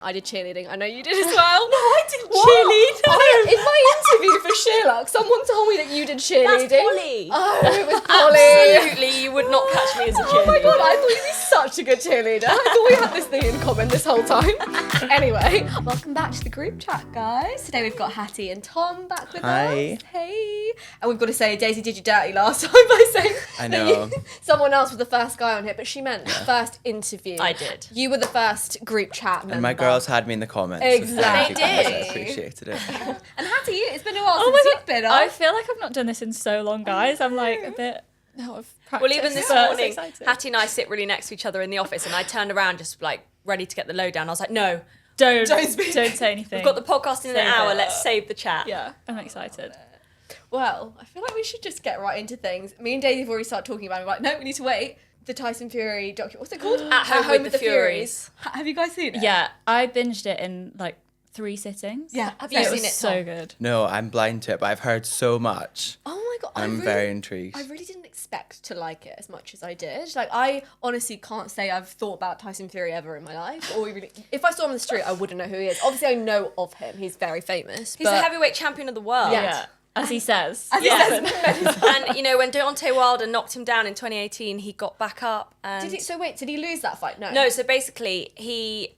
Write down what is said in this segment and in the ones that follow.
I did cheerleading. I know you did as well. No, I didn't cheerlead. In my interview for Sherlock, someone told me that you did cheerleading. That's Polly. Oh, it was Polly. Absolutely, you would not catch me as a cheerleader. Oh my god, I thought you'd be such a good cheerleader. I thought we had this thing in common this whole time. Anyway, welcome back to the group chat, guys. Today we've got Hattie and Tom back with Hi. us. Hey. And we've got to say, Daisy did you dirty last time by saying I that know. someone else was the first guy on here, but she meant first interview. I did. You were the first group chat member. And my girls had me in the comments. Exactly. So thank you guys, They I did. appreciated it. And Hattie, it's been a while Oh since my you've been on. I feel like I've not done this in so long, guys. I'm like a bit out of practice. Well, even this but morning, it's exciting. Hattie and I sit really next to each other in the office, and I turned around just like ready to get the lowdown. I was like, no, don't speak. say anything. We've got the podcast in an Save hour. it. Let's save the chat. Yeah, I'm excited. Well, I feel like we should just get right into things. Me and Daisy have already started talking about it. We're like, no, we need to wait. The Tyson Fury document. What's it called? At Home with the Furies. Have you guys seen it? Yeah, I binged it in like 3 sittings. Yeah. Have you It seen was it, so Tom? good. No, I'm blind to it, but I've heard so much. Oh my god. I'm very intrigued. I really didn't expect to like it as much as I did. Like, I honestly can't say I've thought about Tyson Fury ever in my life. Or even if I saw him on the street, I wouldn't know who he is. Obviously, I know of him. He's very famous. He's the heavyweight champion of the world. Yeah. As he says. And you know, when Deontay Wilder knocked him down in 2018, he got back up. And Did he lose that fight? No. no, so basically he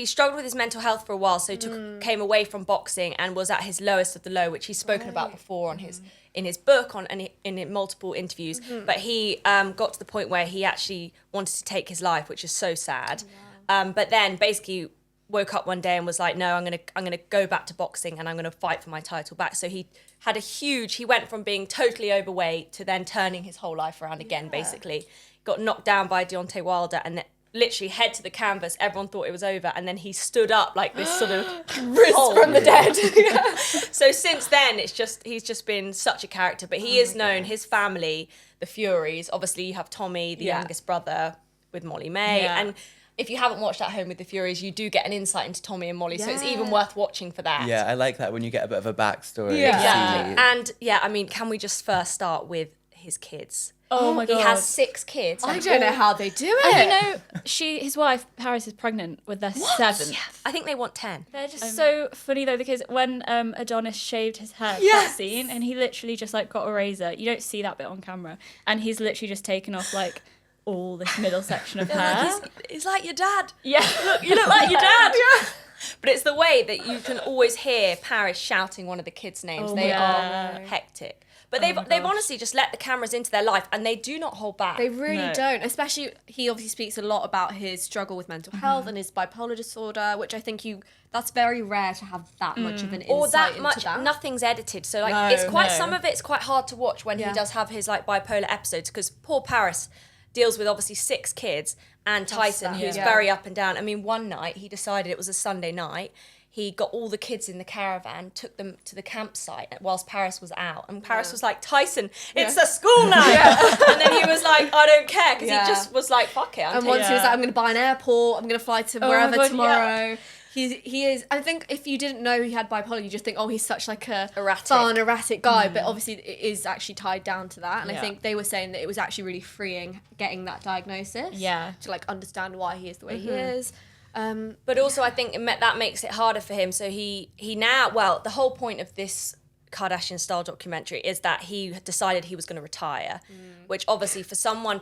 struggled with his mental health for a while, so came away from boxing and was at his lowest of the low, which he's spoken about before on in his book and in multiple interviews. But he got to the point where he actually wanted to take his life, which is so sad. But then basically woke up one day and was like, no, I'm gonna go back to boxing and I'm gonna fight for my title back. So he had he went from being totally overweight to then turning his whole life around again, basically. Got knocked down by Deontay Wilder and then literally head to the canvas. Everyone thought it was over, and then he stood up like this sort of Risen from the dead. So since then, he's just been such a character. But he is known, his family, the Furies. Obviously, you have Tommy, the youngest brother, with Molly May, and if you haven't watched At Home with the Furies, you do get an insight into Tommy and Molly, so it's even worth watching for that. Yeah, I like that when you get a bit of a backstory. Exactly. And I mean, can we just first start with his kids? Oh my god. He has 6 kids. I don't know how they do it. And you know, his wife, Paris, is pregnant with their 7th. I think they want 10. They're just so funny though, because when Adonis shaved his head, that scene, and he literally just like got a razor. You don't see that bit on camera, and he's literally just taken off like all this middle section of hair. He's like your dad. Yeah, You look like your dad. But it's the way that you can always hear Paris shouting one of the kids' names. Oh they yeah. are hectic. But they've honestly just let the cameras into their life, and they do not hold back. They really No. don't. Especially, he obviously speaks a lot about his struggle with mental health and his bipolar disorder, which I think that's very rare to have that much of an insight or that into much, that. nothing's edited. So like, No, it's quite no. some of it's quite hard to watch when he does have his like bipolar episodes, because poor Paris deals with obviously 6 kids and Tyson, who's very up and down. I mean, one night he decided, it was a Sunday night, he got all the kids in the caravan, took them to the campsite whilst Paris was out. And Paris was like, Tyson, it's a school night. And then he was like, I don't care, because he just was like, fuck it. And once he was like, I'm going to buy an airport, I'm going to fly to wherever God, tomorrow. He is, I think if you didn't know he had bipolar, you just think, oh, he's such like a erratic guy. But obviously it is actually tied down to that. And I think they were saying that it was actually really freeing getting that diagnosis. Yeah. To like understand why he is the way he is. But also I think that makes it harder for him. So he now, well, the whole point of this Kardashian style documentary is that he decided he was going to retire, which obviously for someone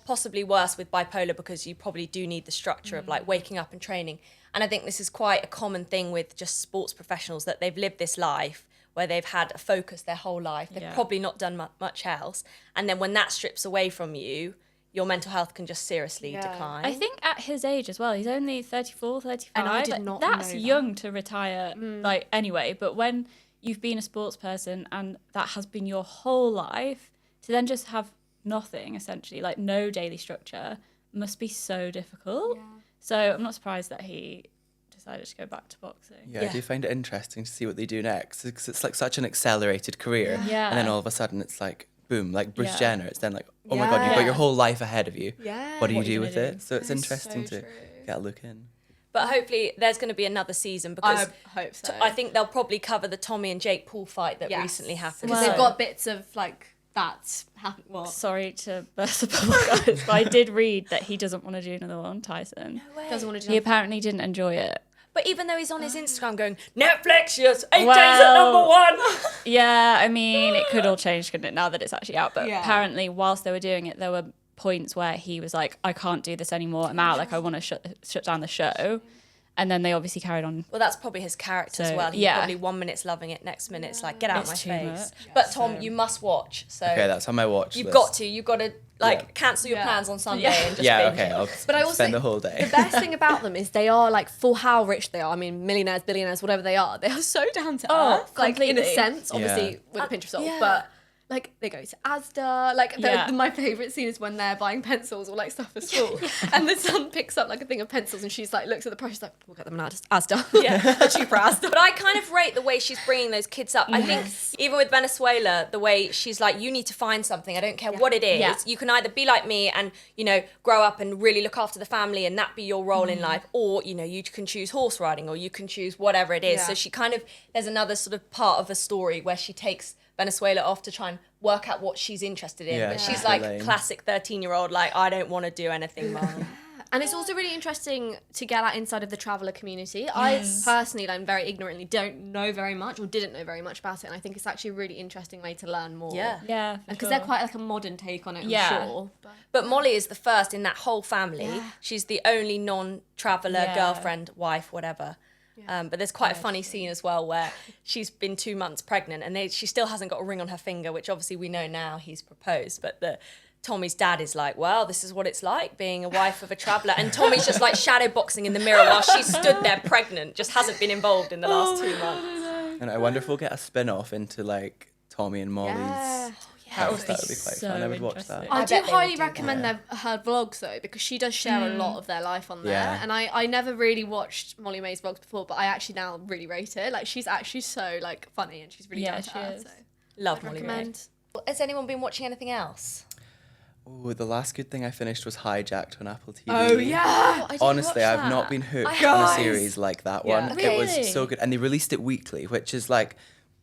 possibly worse with bipolar, because you probably do need the structure of like waking up and training. And I think this is quite a common thing with just sports professionals, that they've lived this life where they've had a focus their whole life. They've probably not done much else. And then when that strips away from you, your mental health can just seriously decline. I think at his age as well, he's only 34, 35. And I did like, not that's know that. young to retire, like anyway. But when you've been a sports person and that has been your whole life, to then just have nothing, essentially, like no daily structure, must be so difficult. Yeah. So I'm not surprised that he decided to go back to boxing. Yeah, I do find it interesting to see what they do next, because it's like such an accelerated career. Yeah. And then all of a sudden it's like, boom, like Bruce Yeah. Jenner. It's then like, oh my God, you've got your whole life ahead of you. Yeah. What do you What are do you with gonna it? do? So it's That's interesting so to true. get a look in. But hopefully there's going to be another season, because I hope so. I think they'll probably cover the Tommy and Jake Paul fight that recently happened. Because they've got bits of like that's happened. What? Sorry to burst the bubble, guys, but I did read that he doesn't want to do another one, Tyson. No way. Doesn't want to do He apparently didn't enjoy it. But even though he's on his Instagram going, Netflix, yes, 8 days at number 1. Yeah, I mean, it could all change, couldn't it, now that it's actually out. But Yeah. apparently, whilst they were doing it, there were points where he was like, I can't do this anymore. I'm out. Like, I want to shut down the show. And then they obviously carried on. Well, that's probably his character as So, well. He's yeah. probably 1 minute's loving it, next minute's like, get out It's my too face. much. But Tom, you must watch. So Okay, that's on my watch you've list. got to. You've got to like Yeah. cancel your Yeah. plans on Sunday Yeah. and just Yeah, binge okay, it. I'll But I also spend the whole day. The best thing about them is they are like, for how rich they are. I mean, millionaires, billionaires, whatever they are so down to earth. Like in a completely. sense, obviously Yeah. with a pinch of salt, yeah. but. Like, they go to Asda. Like, Yeah. my favourite scene is when they're buying pencils or, like, stuff for school. And the son picks up, like, a thing of pencils and she's, like, looks at the price. She's like, we'll get them at Asda. Yeah. A cheaper Asda. But I kind of rate the way she's bringing those kids up. I think even with Venezuela, the way she's like, you need to find something. I don't care what it is. Yeah. You can either be like me and, you know, grow up and really look after the family and that be your role in life. Or, you know, you can choose horse riding or you can choose whatever it is. Yeah. So she kind of, there's another sort of part of the story where she takes Venezuela off to try and work out what she's interested in. Yeah, But she's she's like Elaine. classic 13-year-old, like, I don't want to do anything, Mom. And it's also really interesting to get that inside of the traveller community. I personally, like, very ignorantly, don't know very much or didn't know very much about it. And I think it's actually a really interesting way to learn more. Yeah. Yeah. Because they're quite like a modern take on it, I'm Yeah. sure. But Molly is the first in that whole family. Yeah. She's the only non-traveller, Yeah. girlfriend, wife, whatever. But there's quite a funny scene as well where she's been 2 months pregnant and she still hasn't got a ring on her finger, which obviously we know now he's proposed. But Tommy's dad is like, well, this is what it's like being a wife of a traveller. And Tommy's just like shadow boxing in the mirror while she stood there pregnant, just hasn't been involved in the last 2 months. And I wonder if we'll get a spin-off into like Tommy and Molly's Yeah. house. That would be quite so fun. I would watch that. interesting. I I do bet they highly would do recommend her vlogs though, because she does share a lot of their life on there. Yeah. And I never really watched Molly May's vlogs before, but I actually now really rate it. Like, she's actually so like funny and she's really Yeah, down to she earth. is. So Love I'd Molly Ray. recommend. Has anyone been watching anything else? Oh, the last good thing I finished was Hijacked on Apple TV. Oh yeah. Honestly, I've not been hooked on a Guys. series like that Yeah. one. It Really? was so good. And they released it weekly, which is like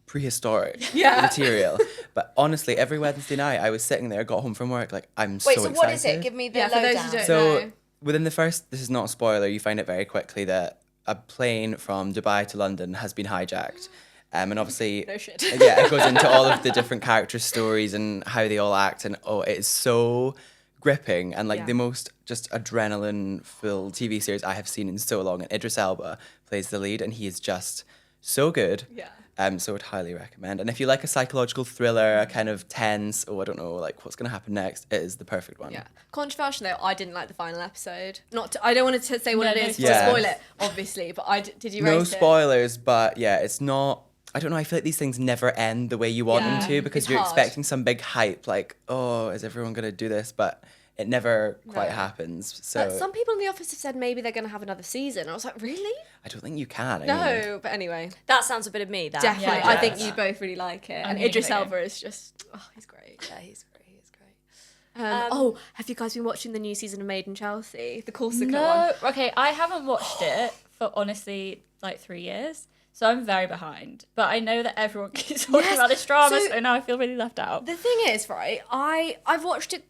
prehistoric Yeah. material. But honestly, every Wednesday night I was sitting there, got home from work, like, I'm Wait, so so excited. what is it? Give me the Yeah, for those who lowdown. don't So know. within the first, this is not a spoiler, you find it very quickly that a plane from Dubai to London has been hijacked. And obviously, No shit. yeah, it goes into all of the different characters' stories and how they all act. And it is so gripping and like Yeah. the most just adrenaline-filled TV series I have seen in so long. And Idris Elba plays the lead and he is just so good. Yeah. So I would highly recommend. And if you like a psychological thriller, a kind of tense, I don't know, like what's going to happen next, it is the perfect one. Yeah. Controversial though, I didn't like the final episode. I don't want to say what No, it no is to spoilers. spoil it, obviously, but did you rate No it? spoilers, but yeah, it's not. I don't know. I feel like these things never end the way you want Yeah, them to because it's you're hard. expecting some big hype, like, oh, is everyone going to do this? But it never quite No. happens. So But some people in the office have said maybe they're going to have another season. I was like, really? I don't think you can. I mean, No, but anyway, That sounds a bit of me, that. definitely. Yeah, I yeah. think you both really like it. And really Idris like it. Elba is just, he's great. Yeah, he's great. He's great. Have you guys been watching the new season of Made in Chelsea? The Corsica one? No, okay, I haven't watched it for honestly like 3 years. So I'm very behind. But I know that everyone keeps talking Yes, about this drama, so- so now I feel really left out. The thing is, right, I've watched it.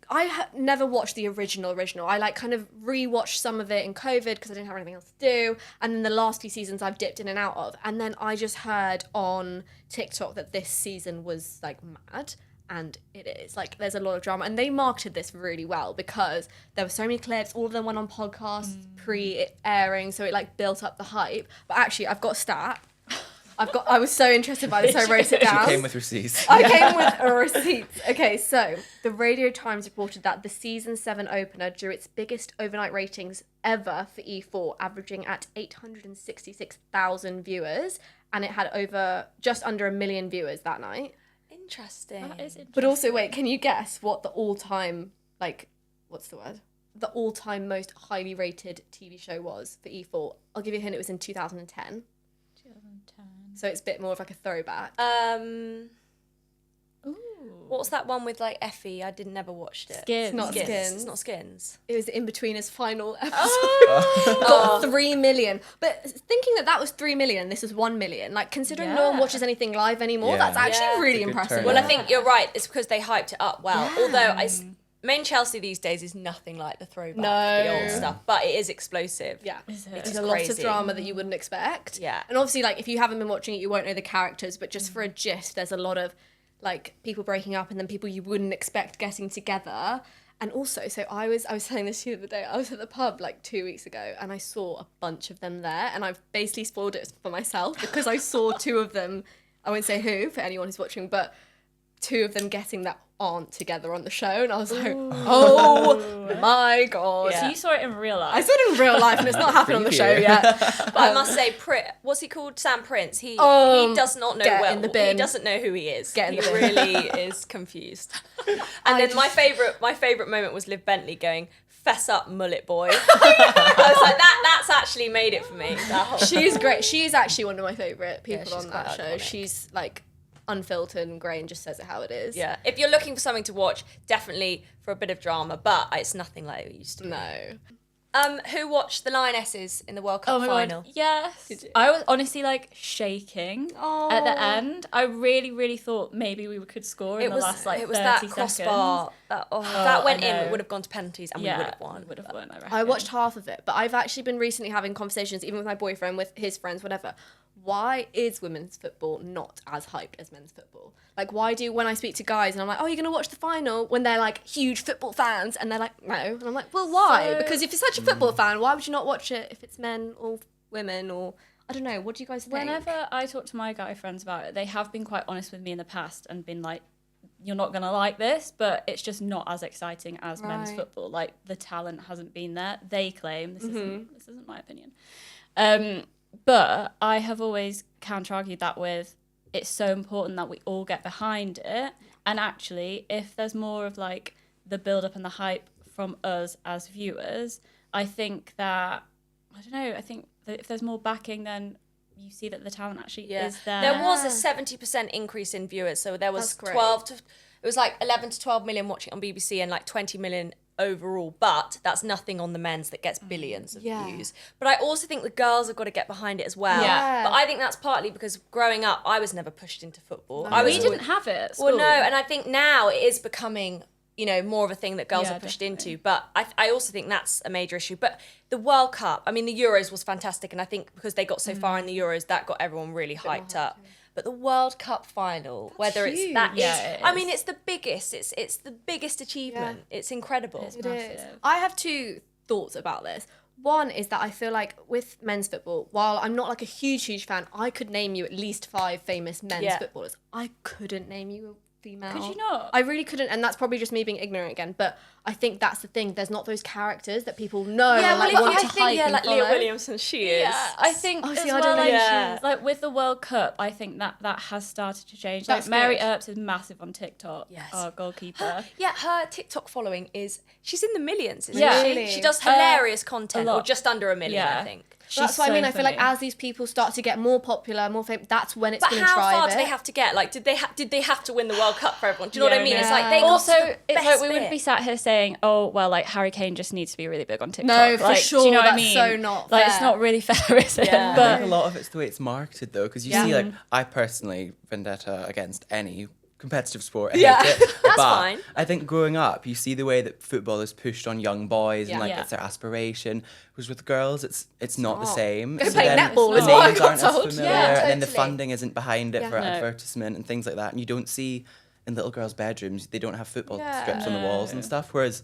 Never watched the original. I like kind of rewatched some of it in COVID because I didn't have anything else to do. And then the last few seasons I've dipped in and out of. And then I just heard on TikTok that this season was like mad. And it is. Like, there's a lot of drama. And they marketed this really well because there were so many clips. All of them went on podcasts pre-airing. So it like built up the hype. But actually, I've got a stat. I was so interested by this, so I wrote it down. She came with receipts. I came with a receipt. Okay, so the Radio Times reported that the season 7 opener drew its biggest overnight ratings ever for E4, averaging at 866,000 viewers, and it had just under 1 million viewers that night. Interesting. That is interesting. But also, wait, can you guess what the all-time, like, what's the word? The all-time most highly rated TV show was for E4? I'll give you a hint, it was in 2010. 2010. So it's a bit more of like a throwback. What was that one with like Effie? I never watched it. Skins. It's not Skins. It's not Skins. It was in between his final episode. Got 3 million. But thinking that was 3 million, this is 1 million. Like, considering no one watches anything live anymore, Yeah. that's actually Yeah. really It's a good impressive. turnout. Well, I think you're right. It's because they hyped it up well. Although main Chelsea these days is nothing like the throwback, the old stuff, but it is explosive. Yeah, Is it? it's It's a lot of crazy. drama that you wouldn't expect. Yeah. And obviously, like, if you haven't been watching it, you won't know the characters, but just for a gist, there's a lot of, like, people breaking up and then people you wouldn't expect getting together. And also, so I was saying this to you the other day, I was at the pub, like, 2 weeks ago, and I saw a bunch of them there, and I've basically spoiled it for myself, because I saw 2 of them, I won't say who, for anyone who's watching, but 2 of them getting that aren't together on the show, and I was like, oh my god. So you saw it in real life. I saw it in real life, and it's not happened on the show yet. But I must say, what's he called? Sam Prince. He does not know get in the bin. He doesn't know who he is. Get in the he bin. really is confused. And then my favourite moment was Liv Bentley going, "Fess up, mullet boy." I was like, that's actually made it for me. That whole She's great. She's actually one of my favourite people she's on that quite show. iconic. She's like unfiltered and great and just says it how it is. Yeah, if you're looking for something to watch, definitely for a bit of drama, but it's nothing like it used to be. No. Who watched the Lionesses in the World Cup Oh my final? god, yes. I was honestly like shaking at the end. I really, really thought maybe we could score in the last like 30 that seconds. crossbar. That went I in, know. it would have gone to penalties and we would have won. Would have won, I reckon. I watched half of it, but I've actually been recently having conversations, even with my boyfriend, with his friends, whatever. Why is women's football not as hyped as men's football? Like, why do, when I speak to guys and I'm like, oh, you're going to watch the final, when they're like huge football fans, and they're like, no. And I'm like, well, why? So- Because if you're such a football fan, why would you not watch it if it's men or women or, I don't know, what do you guys think? Whenever I talk to my guy friends about it, they have been quite honest with me in the past and been like, you're not going to like this, but it's just not as exciting as men's Right. football. Like, the talent hasn't been there. They claim, this isn't my opinion. But I have always counter-argued that with, it's so important that we all get behind it. And actually, if there's more of like the build-up and the hype from us as viewers, I think that, I don't know, I think that if there's more backing, then you see that the talent actually is there. There was a 70% increase in viewers. So there was That's great. 12 to, it was like 11 to 12 million watching on BBC and like 20 million overall. But that's nothing on the men's that gets billions of views. But I also think the girls have got to get behind it as well. Yeah. But I think that's partly because growing up, I was never pushed into football. No. I was We didn't have it at school. Well, no, and I think now it is becoming, you know, more of a thing that girls Yeah, are pushed definitely. into. But I also think that's a major issue. But the World Cup, I mean, the Euros was fantastic. And I think because they got so far in the Euros, that got everyone really hyped up. But the World Cup final, whether it's huge. that, Yeah, is, it I is. mean, it's the biggest. It's the biggest achievement. It's incredible. It's It massive. is. I have 2 thoughts about this. One is that I feel like with men's football, while I'm not like a huge fan, I could name you at least 5 famous men's footballers. I couldn't name you a female. Could you not? I really couldn't, and that's probably just me being ignorant again. But I think that's the thing. There's not those characters that people know and like want to hype and like follow. Leah Williamson, she is. Yeah, I think Oh, as see, I well, don't know like, who she Yeah. is. like with the World Cup, I think that has started to change. That's Like Mary good. Earps is massive on TikTok. Yes. Our goalkeeper. Yeah, her TikTok following she's in the millions, isn't Yeah. she? Really? She does hilarious content, a or lot. just under a million, Yeah. I think. That's She's what I so mean. I feel like funny. as these people start to get more popular, more famous, that's when it's But going to how drive far it. do they have to get? Like, did they have to win the World Cup for everyone? Do you know what I mean? no. It's like they got Also, to the it's like best we wouldn't bit. be sat here saying, "Oh, well, like Harry Kane just needs to be really big on TikTok." No, for like, sure, Do you know what I that's mean? so not like fair. it's not really fair, is it? Yeah. I But think a lot of it's the way it's marketed though, because you see, like, I personally vendetta against any competitive sport. I hate it. That's but fine. I think growing up, you see the way that football is pushed on young boys and like Yeah. it's their aspiration. Whereas with girls, it's not the same. Go play then netball the is what I names got aren't as told. familiar, Yeah, and then the totally. funding isn't behind it Yeah. for No. advertisement and things like that. And you don't see in little girls' bedrooms, they don't have football Yeah. strips on the walls and stuff. Whereas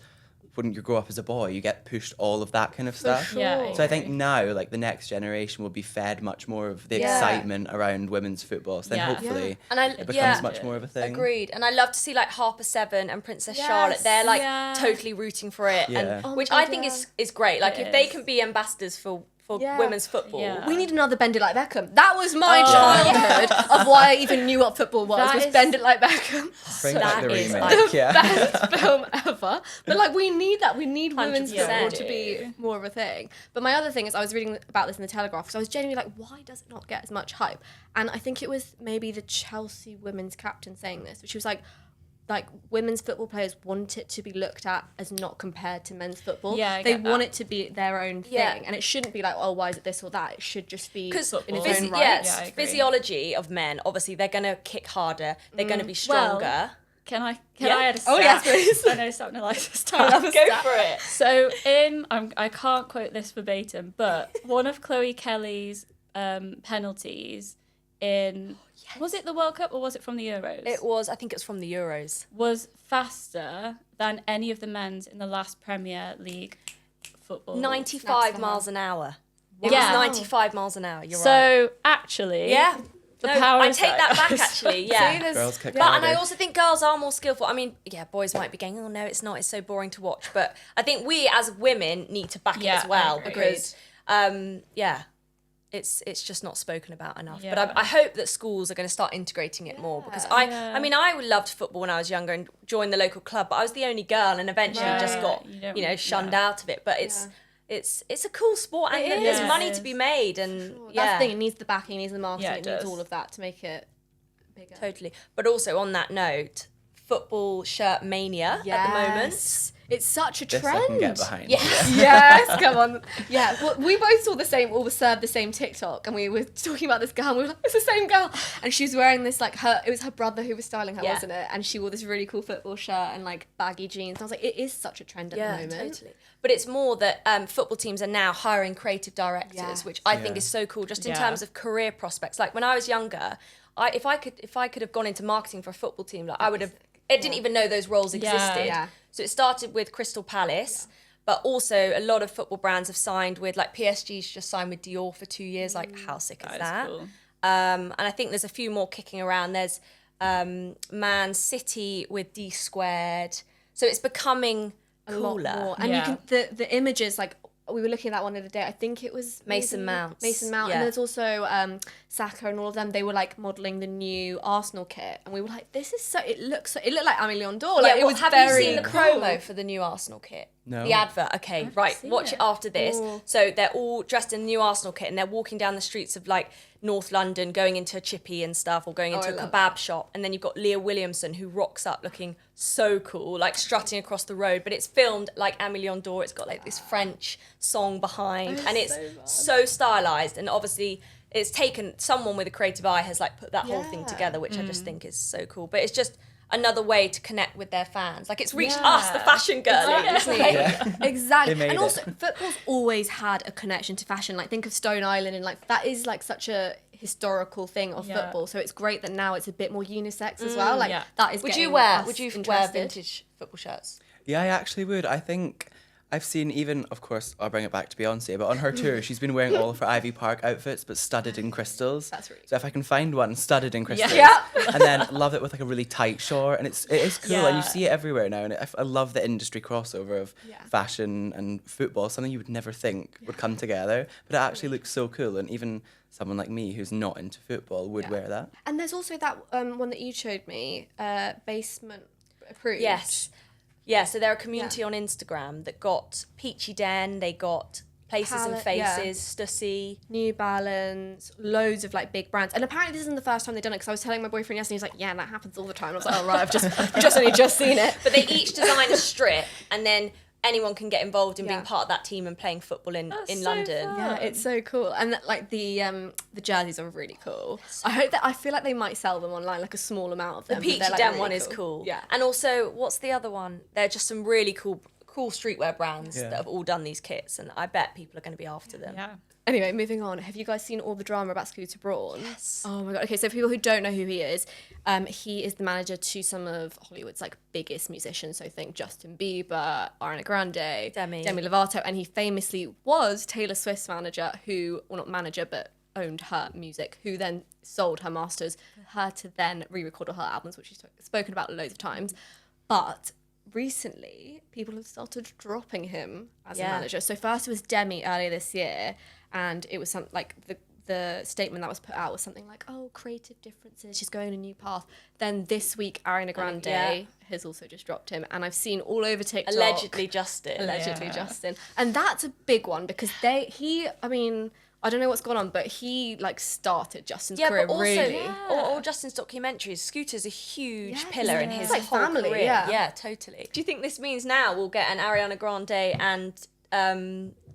when you grow up as a boy, you get pushed all of that kind of stuff. sure. Yeah, So I think now, like, the next generation will be fed much more of the Yeah. excitement around women's football. So then Yeah. hopefully And I it becomes yeah, much more of a thing. agreed. And I love to see like Harper Seven and Princess Yes, Charlotte. They're like yeah. totally rooting for it, Yeah. and Oh my which God, I think yeah. is great. Like It if they is. can be ambassadors for for women's football. Yeah. We need another Bend It Like Beckham. That was my childhood of why I even knew what football was Bend It Like Beckham. Bring back the remake. The best film ever. But like we need that. We need women's 100%. football to be more of a thing. But my other thing is I was reading about this in the Telegraph because I was genuinely like, why does it not get as much hype? And I think it was maybe the Chelsea women's captain saying this, but she was like women's football players want it to be looked at as not compared to men's football. Yeah, I they get want that. it to be their own thing, and it shouldn't be like, oh, why is it this or that? It should just be in its own right. Yes, I agree. physiology of men. Obviously, they're going to kick harder. They're going to be stronger. Can I add a stat? Oh yes, please. I know something like this stat. Go for it. So I can't quote this verbatim, but one of Chloe Kelly's penalties in was it the World Cup or was it from the Euros? I think it's from the Euros. Was faster than any of the men's in the last Premier League football. 95 miles an hour. It was 95 miles an hour. You're right. So actually, the power. I is take that like- back actually. Yeah. Girls kick And I harder. also think girls are more skillful. I mean, boys might be going, oh no, it's not. It's so boring to watch. But I think we as women need to back it Yeah, as well I agree. because, it's just not spoken about enough. Yeah. But I hope that schools are going to start integrating it more because I mean, I loved football when I was younger and joined the local club, but I was the only girl and eventually just got, shunned out of it. But it's a cool sport and there's money to be made and That's the thing. It needs the backing, it needs the marketing, Yeah, it it needs does. all of that to make it bigger. Totally. But also on that note, football shirt mania at the moment. It's such a This trend. I can get behind. Yes, come on. Yeah, well, we both saw all served the same TikTok, and we were talking about this girl, and we were like, it's the same girl. And she was wearing this, like, it was her brother who was styling her, wasn't it? And she wore this really cool football shirt and, like, baggy jeans. And I was like, it is such a trend at the moment. Totally. But it's more that football teams are now hiring creative directors, which I think is so cool, just in terms of career prospects. Like, when I was younger, if I could have gone into marketing for a football team, like, I would have... It didn't even know those roles existed. Yeah. So it started with Crystal Palace, but also a lot of football brands have signed with, like PSG's just signed with Dior for 2 years. Like, how sick is that? Cool. And I think there's a few more kicking around. There's Man City with D Squared. So it's becoming cooler. Lot more. And you can the images, like, we were looking at that one the other day. I think it was Mason Mount. And there's also Saka and all of them. They were like modelling the new Arsenal kit, and we were like, "This is so." It looked like Amélie Londor. Like, it was have very you seen the cool. promo for the new Arsenal kit? No. The advert. Okay, right. Watch it after this. So they're all dressed in the new Arsenal kit, and they're walking down the streets of like North London, going into a chippy and stuff, or going into a kebab shop. And then you've got Leah Williamson, who rocks up looking so cool, like strutting across the road. But it's filmed like Amélie Londor. It's got like this French song behind, and it's so stylized. And obviously, it's taken someone with a creative eye has like put that whole thing together, which I just think is so cool. But it's just another way to connect with their fans. Like, it's reached us, the fashion girlies. Exactly. They made And it. also, football's always had a connection to fashion. Like, think of Stone Island, and like that is like such a historical thing of football. So it's great that now it's a bit more unisex as well. Like that is. Would getting you wear us wear interested. vintage football shirts? Yeah, I actually would. I think I've seen even, of course, I'll bring it back to Beyonce, but on her tour, she's been wearing all of her Ivy Park outfits, but studded in crystals. That's really So if I can find one studded in crystals, Yeah. and then love it with like a really tight short, and it is cool, and you see it everywhere now, and I love the industry crossover of fashion and football, something you would never think would come together, but it actually looks so cool, and even someone like me who's not into football would wear that. And there's also that one that you showed me, Basement Approved. Yes. Yeah, so they're a community on Instagram that got Peachy Den, they got Places and Faces, Stussy. New Balance, loads of like big brands. And apparently this isn't the first time they've done it, because I was telling my boyfriend yesterday, he's like, yeah, that happens all the time. I was like, oh right, I've only just seen it. But they each design a strip, and then anyone can get involved in being part of that team and playing football in so London. fun. Yeah, it's so cool. And like the jerseys are really cool. I feel like they might sell them online, like a small amount of them. The Peachy They're, like, Den really one is cool. Yeah. And also, what's the other one? They're just some really cool streetwear brands Yeah. that have all done these kits, and I bet people are going to be after them. Yeah. Anyway, moving on. Have you guys seen all the drama about Scooter Braun? Yes. Oh my god. Okay, so for people who don't know who he is the manager to some of Hollywood's like biggest musicians. So think Justin Bieber, Ariana Grande, Demi Lovato, and he famously was Taylor Swift's manager, not manager, but owned her music, who then sold her masters for her to then re-record all her albums, which she's spoken about loads of times. But recently people have started dropping him as a manager. So first it was Demi earlier this year, and it was something like the statement that was put out was something like, oh, creative differences, she's going a new path. Then this week, Ariana Grande has also just dropped him. And I've seen all over TikTok. Allegedly Justin. And that's a big one because I don't know what's gone on, but he like started Justin's career but also, really. All Justin's documentaries, Scooter's a huge pillar in his like whole family, career. yeah. Yeah, totally. Do you think this means now we'll get an Ariana Grande and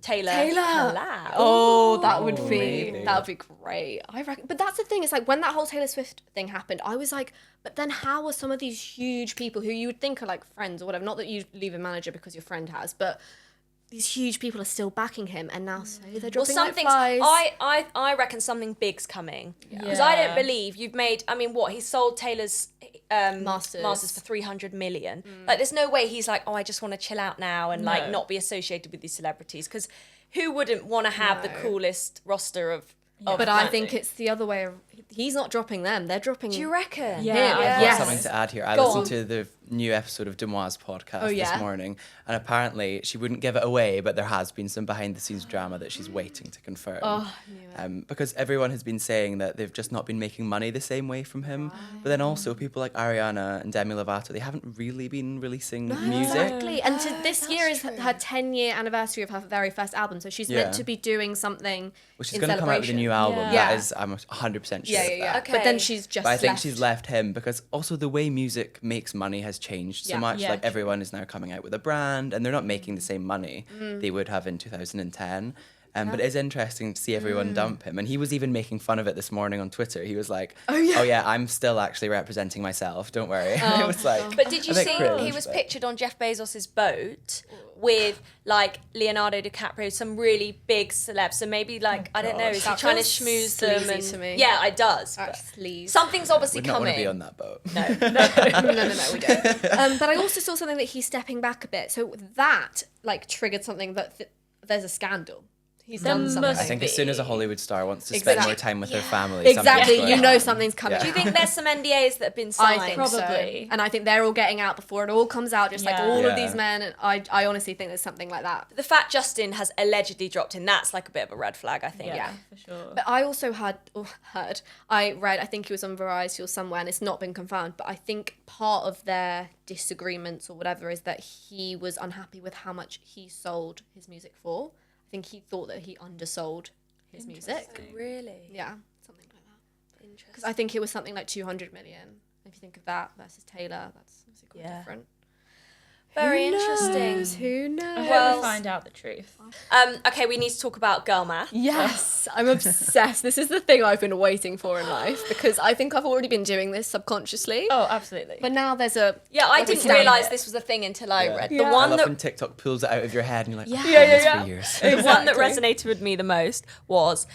Taylor collab? Oh, that would be maybe. great. I reckon. But that's the thing. It's like when that whole Taylor Swift thing happened, I was like, but then how are some of these huge people who you would think are like friends or whatever? Not that you leave a manager because your friend has, but these huge people are still backing him, and now so they're dropping like flies. I reckon something big's coming because I don't believe you've made. I mean, what he sold Taylor's masters for 300 million. Like, there's no way he's like, oh, I just want to chill out now and like not be associated with these celebrities, because who wouldn't want to have the coolest roster of? But I think it's the other way. He's not dropping them; they're dropping. Do you reckon? Yeah. I've got Yes. something to add here. I listened to the new episode of Demois' podcast this morning, and apparently she wouldn't give it away, but there has been some behind-the-scenes drama that she's waiting to confirm. Oh, I knew it. Because everyone has been saying that they've just not been making money the same way from him. But then also people like Ariana and Demi Lovato, they haven't really been releasing music. Exactly. And this year is her 10-year anniversary of her very first album, so she's meant to be doing something. Well, she's going to come out with a new album. Yeah. That is, I'm 100% sure. Yeah. Okay. But then she's just. But I think left. she's left him because also the way music makes money has changed so much. Yeah, like everyone is now coming out with a brand and they're not making the same money they would have in 2010. But it is interesting to see everyone dump him. And he was even making fun of it this morning on Twitter. He was like, oh yeah, I'm still actually representing myself. Don't worry. It was like, But did you see cringe, he was but- pictured on Jeff Bezos's boat with like Leonardo DiCaprio, some really big celebs. So maybe like, I don't know, is he That trying to feels schmooze them? sleazy And, to me. yeah, it does. but Sleaze. something's obviously would not want to coming. be on that boat. No, we don't. But I also saw something that he's stepping back a bit. So that like triggered something that there's a scandal. He's done something. I think as soon as a Hollywood star wants to spend Exactly. more time with their family, Exactly, something's you going know on. something's coming. Do you think there's some NDAs that have been signed? I think Probably. so. And I think they're all getting out before it all comes out, just like all Yeah. of these men. And I honestly think there's something like that. The fact Justin has allegedly dropped in, that's like a bit of a red flag, I think. Yeah. for sure. But I also I read, I think he was on Variety or somewhere, and it's not been confirmed, but I think part of their disagreements or whatever is that he was unhappy with how much he sold his music for. I think he thought that he undersold his music. Really? Yeah, something like that. Interesting. Because I think it was something like 200 million. If you think of that versus Taylor, that's obviously quite different. Very Who interesting. knows? Who I knows? hope Well- we find out the truth. Okay, we need to talk about girl math. Yes, I'm obsessed. This is the thing I've been waiting for in life because I think I've already been doing this subconsciously. Oh, absolutely. But now there's a... Yeah, I What didn't we named realise it. this was a thing until I read. Yeah. The I one love that when TikTok pulls it out of your head and you're like, Yeah. oh, Yeah, this yeah. for years. The one that Exactly. resonated with me the most was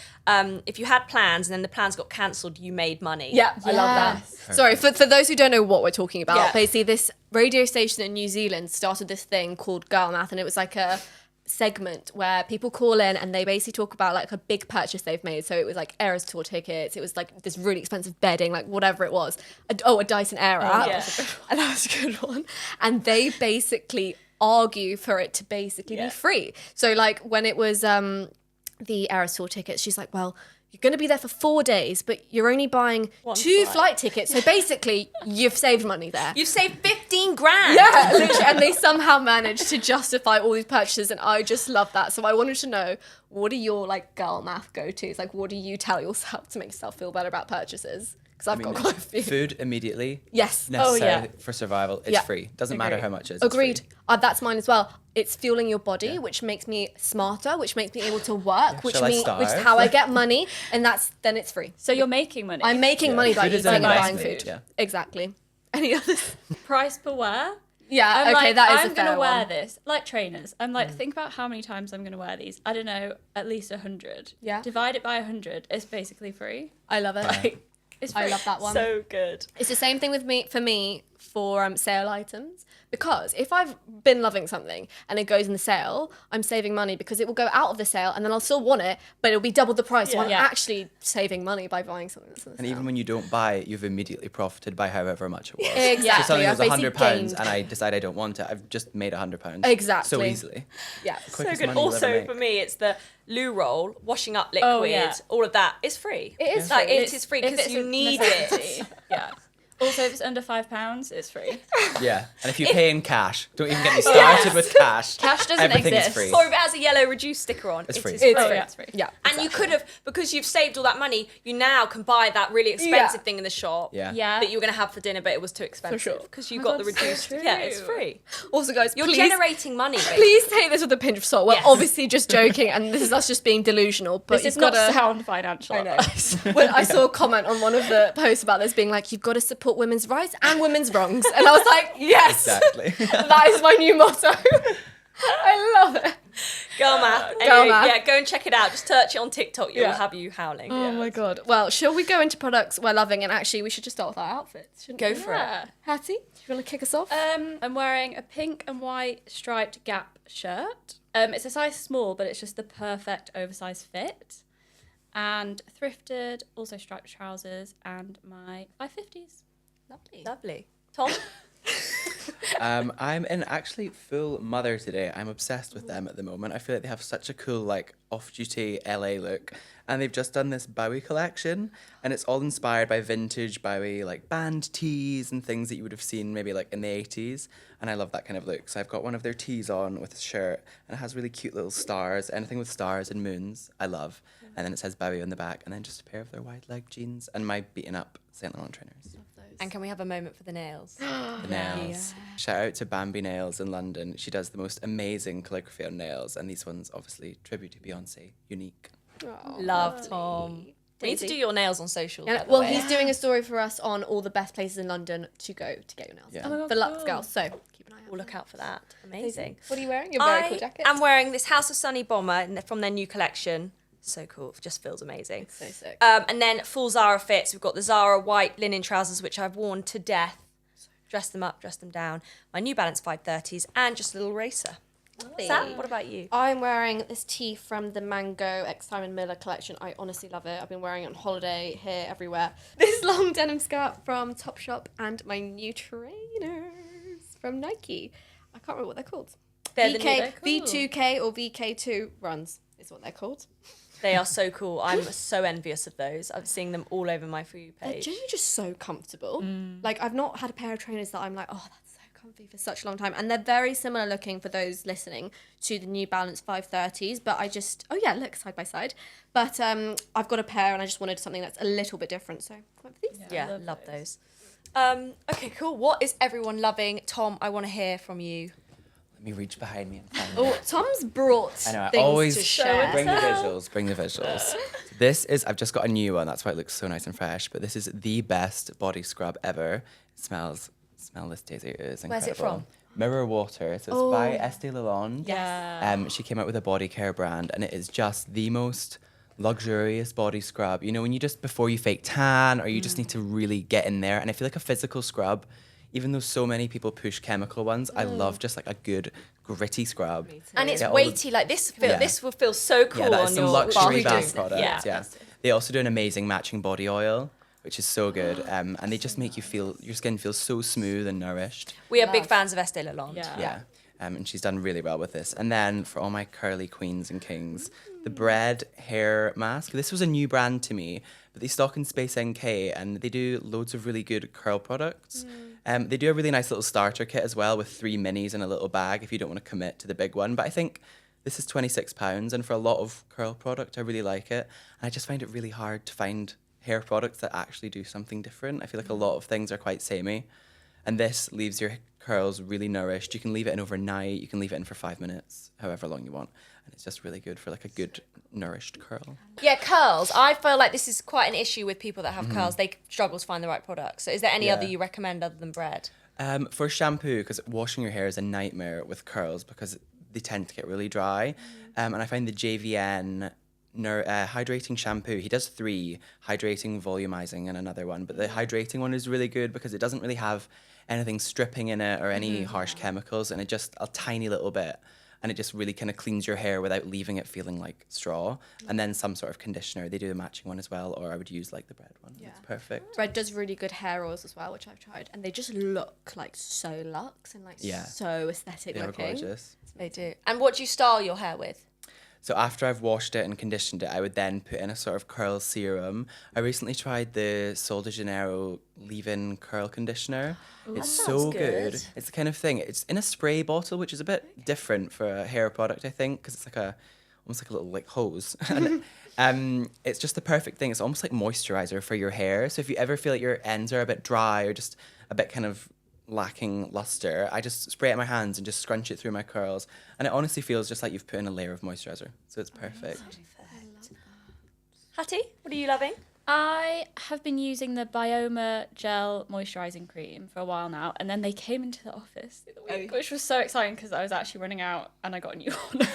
if you had plans and then the plans got cancelled, you made money. Yeah, I love that. Sorry, for those who don't know what we're talking about, Yeah. basically this radio station in New Zealand started this thing called Girl Math, and it was like a segment where people call in and they basically talk about like a big purchase they've made. So it was like Eras tour tickets, it was like this really expensive bedding, like whatever it was. A Dyson Airwrap. yeah. And that was a good one. And they basically argue for it to basically be free. So like when it was the Eras tour tickets, she's like, well, you're going to be there for 4 days, but you're only buying 2 flight tickets. So basically, you've saved money there. You've saved 15 grand. Yeah, literally. And they somehow managed to justify all these purchases. And I just love that. So I wanted to know, what are your like girl math go-tos? Like, what do you tell yourself to make yourself feel better about purchases? Because I've got quite a few. Food immediately. Yes. Necessary for survival. It's Yeah. free. Doesn't matter how much it is. Agreed. It's free. That's mine as well. It's fueling your body, which makes me smarter, which makes me able to work, which Shall I which is starve? how I get money, and then it's free. So you're making money. I'm making money by Food is eating an and buying investment, food. yeah. Exactly. Any others? Price per wear. Yeah. I'm okay, like, that is I'm a fair gonna wear one. this like trainers. I'm like, think about how many times I'm gonna wear these. I don't know, at least 100. Yeah. Divide it by 100. It's basically free. I love it. It's free. I love that one. So good. It's the same thing with me. For me, for sale items, because if I've been loving something and it goes in the sale, I'm saving money because it will go out of the sale and then I'll still want it, but it'll be double the price. So I'm actually saving money by buying something that's in the sale. And even when you don't buy it, you've immediately profited by however much it was. Exactly. So something I've that was basically £100 gained. and I decide I don't want it, I've just made £100. Exactly. So easily. Yeah. So Quickest good. money you'll ever Also, make. for me, it's the loo roll, washing up liquid, all of that is free. It is like, free. it is free If because it's you a need necessity. it. Yeah. Also, if it's under £5, it's free. Yeah. And if you pay in cash, don't even get me started with cash. Cash doesn't Everything exist. is free. Or if it has a yellow reduced sticker on, It's it free. is It's free. free. Yeah, it's free. Yeah. And you could have, because you've saved all that money, you now can buy that really expensive thing in the shop Yeah. Yeah. that you were going to have for dinner, but it was too expensive. sure. Because you Oh got my the God, so reduced. true. Yeah, it's free. Also, guys, You're please, generating money. Basically. please take this with a pinch of salt. We're Yes. obviously just joking, and this is us just being delusional. But This you've is not gotta, sound financial I know. advice. When I saw a comment on one of the posts about this being like, you've got to support women's rights and women's wrongs. And I was like, yes, Exactly. that is my new motto. I love it. Girl math. Girl Anyway, math. yeah, go and check it out. Just search it on TikTok. You'll Yeah. have you howling. Oh my God. Well, shall we go into products we're loving? And actually, we should just start with our outfits, shouldn't Go we? for Yeah. Hattie, do you want to kick us off? I'm wearing a pink and white striped Gap shirt. It's a size small, but it's just the perfect oversized fit. And thrifted, also striped trousers, and my 550s. Lovely. Lovely. Tom? I'm in actually full mother today. I'm obsessed with them at the moment. I feel like they have such a cool, like, off-duty LA look. And they've just done this Bowie collection. And it's all inspired by vintage Bowie, like, band tees and things that you would have seen maybe, like, in the 80s. And I love that kind of look. So I've got one of their tees on with a shirt. And it has really cute little stars. Anything with stars and moons, I love. And then it says Bowie on the back. And then just a pair of their wide-leg jeans and my beaten-up Saint Laurent trainers. And can we have a moment for the nails? The nails. Shout out to Bambi Nails in London. She does the most amazing calligraphy on nails, and these ones obviously tribute to Beyonce, unique. Oh, Love Tom. We need to Daisy. do your nails on social. And, by the well, way. he's doing a story for us on all the best places in London to go to get your nails Yeah. done. Oh my God, For Lux cool. girls, so keep an eye out. We'll look out for that. Amazing. What are you wearing? Your very I cool jacket. am wearing this House of Sunny bomber from their new collection. So cool. It just feels amazing. So sick. And then full Zara fits. We've got the Zara white linen trousers, which I've worn to death. Dressed them up, dressed them down. My New Balance 530s and just a little racer. Sam, what about you? I'm wearing this tee from the Mango X Simon Miller collection. I honestly love it. I've been wearing it on holiday, here, everywhere. This long denim skirt from Topshop and my new trainers from Nike. I can't remember what they're called. They're the new- VK, they're cool. V2K or VK2 runs is what they're called. They are so cool. I'm so envious of those. I'm seeing them all over my For You They're page. genuinely just so comfortable. Like, I've not had a pair of trainers that I'm like, oh, that's so comfy for such a long time. And they're very similar looking, for those listening, to the New Balance 530s. But I just, oh yeah, look, side by side. But I've got a pair and I just wanted something that's a little bit different. So I went for these. Yeah, love love those. those. Okay, cool. What is everyone loving? Tom, I want to hear from you. Let me reach behind me and find Oh, it. Tom's brought I know, I things always to share. bring the visuals, bring the visuals. This is, I've just got a new one, that's why it looks so nice and fresh, but this is the best body scrub ever. It smell this, Daisy, it is incredible. Where's it from? Mirror Water, so it's by Estee Lalonde. Yeah. She came out with a body care brand, and it is just the most luxurious body scrub. You know, when you just, before you fake tan, or you just need to really get in there, and I feel like a physical scrub, even though so many people push chemical ones, I love just like a good gritty scrub. And it's Get all the- weighty. Like this, Yeah. this will feel so cool Yeah, that on is your some luxury body. bath products. Yeah. Yeah. They also do an amazing matching body oil, which is so good. And they just make you feel, your skin feels so smooth and nourished. We are big Love. fans of Estee Lauder. Yeah. Yeah. And she's done really well with this. And then for all my curly queens and kings, the Bread Hair Mask. This was a new brand to me, but they stock in Space NK and they do loads of really good curl products. They do a really nice little starter kit as well with 3 minis in a little bag if you don't want to commit to the big one. But I think this is £26, and for a lot of curl product, I really like it. And I just find it really hard to find hair products that actually do something different. I feel like a lot of things are quite samey. And this leaves your curls really nourished. You can leave it in overnight. You can leave it in for 5 minutes, however long you want. And it's just really good for like a good nourished curl. Yeah, curls. I feel like this is quite an issue with people that have curls. They struggle to find the right product. So is there any Yeah. other you recommend other than Bread? For shampoo, because washing your hair is a nightmare with curls because they tend to get really dry. And I find the JVN hydrating shampoo. He does 3, hydrating, volumizing, and another one. But the hydrating one is really good because it doesn't really have anything stripping in it or any harsh chemicals, and it just a tiny little bit. And it just really kind of cleans your hair without leaving it feeling like straw. And then some sort of conditioner. They do a matching one as well, or I would use like the Bread one. Yeah. It's perfect. Bread does really good hair oils as well, which I've tried. And they just look like so luxe and like so aesthetic looking. They're gorgeous. They do. And what do you style your hair with? So after I've washed it and conditioned it, I would then put in a sort of curl serum. I recently tried the Sol de Janeiro leave-in curl conditioner. Ooh, it's so good. It's the kind of thing. It's in a spray bottle, which is a bit different for a hair product, I think, because it's like almost like a little like hose. And it's just the perfect thing. It's almost like moisturizer for your hair. So if you ever feel like your ends are a bit dry or just a bit kind of lacking luster, I just spray it in my hands and just scrunch it through my curls, and it honestly feels just like you've put in a layer of moisturizer, so it's perfect. Hattie, what are you loving? I have been using the Bioma gel moisturising cream for a while now, and then they came into the office the other week, which was so exciting because I was actually running out and I got a new one.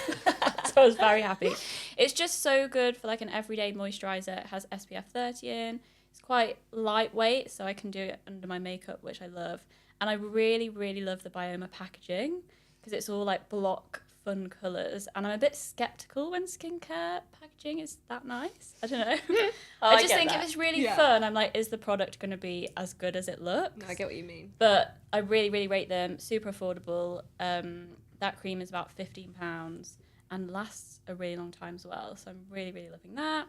So I was very happy. It's just so good for like an everyday moisturiser. It has SPF 30 in. It's quite lightweight, so I can do it under my makeup, which I love. And I really, really love the Bioma packaging because it's all like block fun colours. And I'm a bit sceptical when skincare packaging is that nice. I don't know. I just think if it's really fun, I'm like, is the product going to be as good as it looks? No, I get what you mean. But I really, really rate them. Super affordable. That cream is about £15 and lasts a really long time as well. So I'm really, really loving that.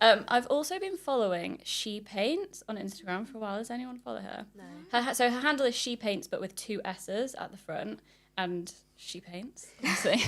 I've also been following She Paints on Instagram for a while. Does anyone follow her? No. So her handle is She Paints, but with 2 S's at the front, and she paints, obviously.